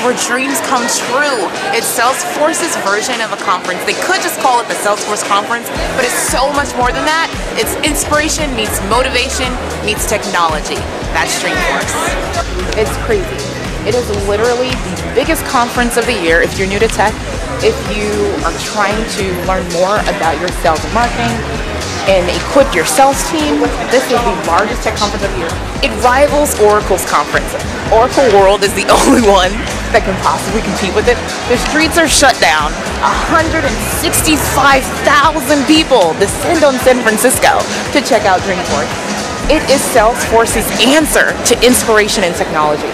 where dreams come true. It's Salesforce's version of a conference. They could just call it the Salesforce conference, but it's so much more than that. It's inspiration meets motivation meets technology. That's Dreamforce. It's crazy. It is literally the biggest conference of the year if you're new to tech, if you are trying to learn more about your sales and marketing and equip your sales team. This is the largest tech conference of the year. It rivals Oracle's conference. Oracle World is the only one that can possibly compete with it. The streets are shut down. 165,000 people descend on San Francisco to check out Dreamforce. It is Salesforce's answer to inspiration and technology.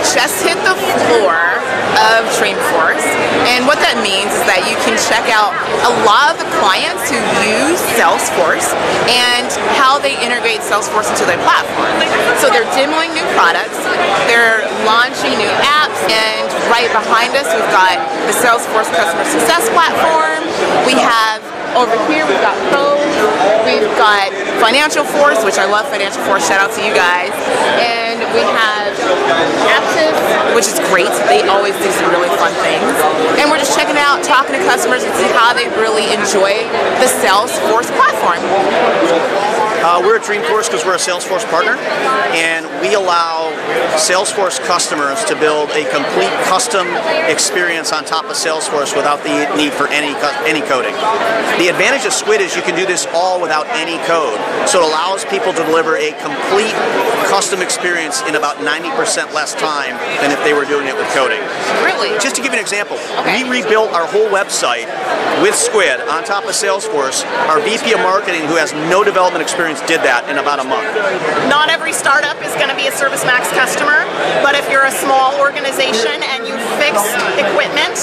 Just hit the floor of Dreamforce, and what that means is that you can check out a lot of the clients who use Salesforce and how they integrate Salesforce into their platform. So they're demoing new products, they're launching new apps, and right behind us we've got the Salesforce Customer Success Platform. We have over here we've got Pros, we've got Financial Force, which I love Financial Force, shout out to you guys, and we have Active, which is great. They always do some really fun things. And we're just checking out, talking to customers and see how they really enjoy the Salesforce platform. We're at Dreamforce because we're a Salesforce partner, and we allow Salesforce customers to build a complete custom experience on top of Salesforce without the need for any coding. The advantage of Squid is you can do this all without any code, so it allows people to deliver a complete custom experience in about 90% less time than if they were doing it with coding. Really? Just to give you an example, okay. We rebuilt our whole website with Squid on top of Salesforce. Our VP of Marketing, who has no development experience, did that in about a month. Not every startup is going to be a ServiceMax customer, but if you're a small organization and you fix equipment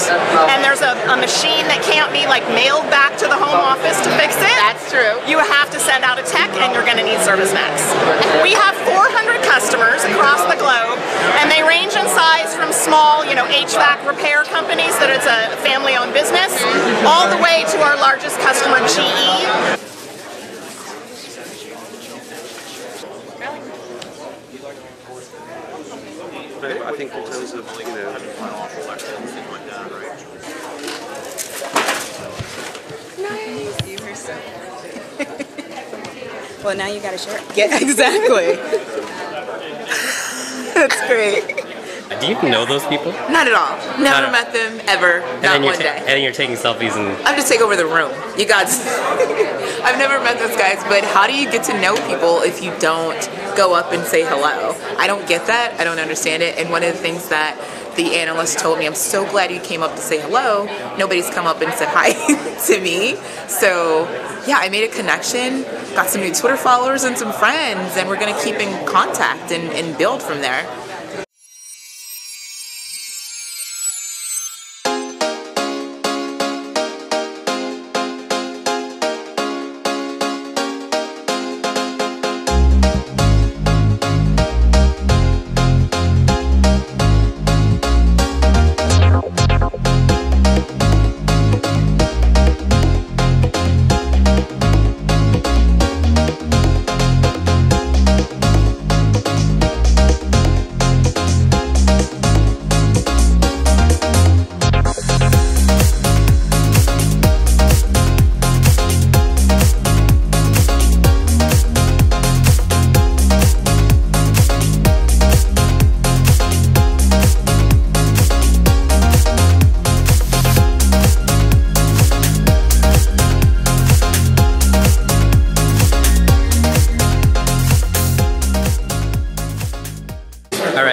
and there's a machine that can't be like mailed back to the home office to fix it, that's true. You have to send out a tech and you're going to need ServiceMax. We have 400 customers across the globe, and they range in size from small, HVAC repair companies that it's a family-owned business, all the way to our largest customer, GE. I think in terms of, Nice. You were so well, now you gotta share it. Yeah, exactly. That's great. Do you know those people? Not at all. Never met them, ever. Not one day. And then you're taking selfies and... I'm just taking over the room. You guys... I've never met those guys, but how do you get to know people if you don't go up and say hello? I don't get that. I don't understand it. And one of the things that the analyst told me, I'm so glad you came up to say hello. Nobody's come up and said hi to me. So, yeah, I made a connection, got some new Twitter followers and some friends, and we're going to keep in contact and build from there.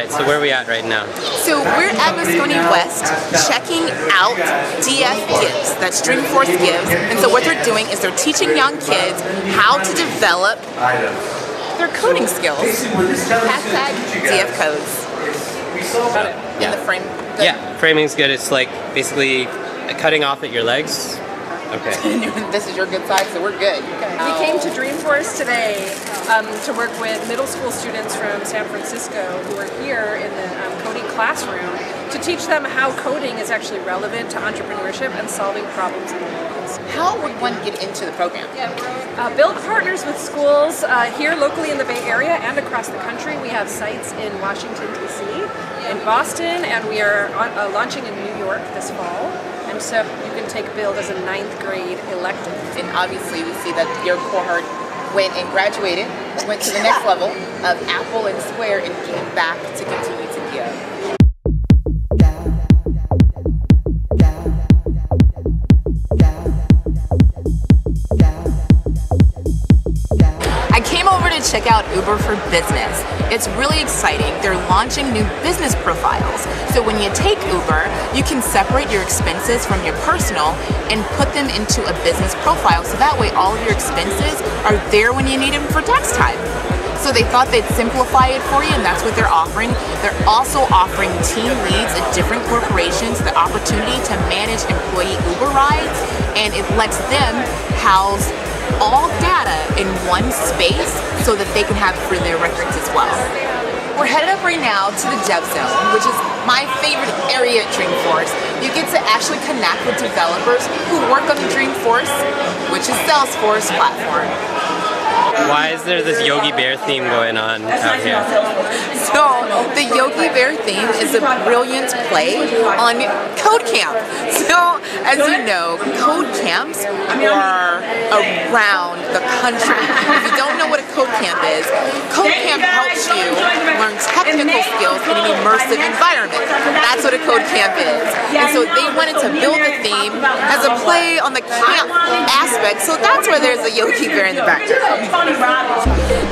So where are we at right now? So we're at Moscone West checking out DF Gives, that's Dreamforce Gives. And so what they're doing is they're teaching young kids how to develop their coding skills. Hashtag DF Codes. Yeah. The frame. Yeah, framing's good. It's like basically cutting off at your legs. Okay. This is your good side, so we're good. We came to Dreamforce today to work with middle school students from San Francisco who are here in the coding coding classroom to teach them how coding is actually relevant to entrepreneurship and solving problems in the world. How would one get into the program? Build partners with schools here locally in the Bay Area and across the country. We have sites in Washington, D.C., in Boston, and we are launching in New York this fall. And so you can take Build as a 9th grade elective. And obviously we see that your cohort went and graduated, went to the next level of Apple and Square, and came back to continue to give. I came over to check out Uber for Business. It's really exciting. They're launching new business profiles. So when you take Uber, you can separate your expenses from your personal and put them into a business profile. So that way all of your expenses are there when you need them for tax time. So they thought they'd simplify it for you, and that's what they're offering. They're also offering team leads at different corporations the opportunity to manage employee Uber rides, and it lets them house all data in one space so that they can have it for their records as well. We're headed up right now to the Dev Zone, which is my favorite area at Dreamforce. You get to actually connect with developers who work on the Dreamforce, which is Salesforce platform. Why is there this Yogi Bear theme going on out here? So, the Yogi Bear theme is a brilliant play on code camp. So, as you know, code camps are around the country. If you don't know what a code camp is, code camp helps you learn technical skills in an immersive environment. That's what a code camp is. And so they wanted to build a theme as a play on the camp aspect, so that's why there's a Yogi Bear in the background.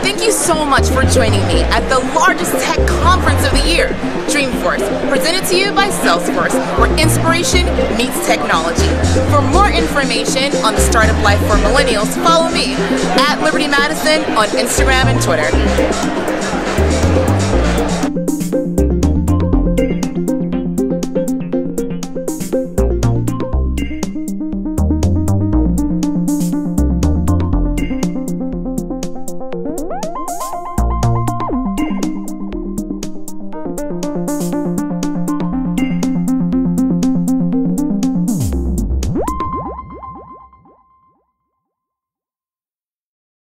Thank you so much for joining me at the largest tech conference of the year, Dreamforce, presented to you by Salesforce, where inspiration meets technology. For more information on the startup life for millennials, follow me at Liberty Madison on Instagram and Twitter.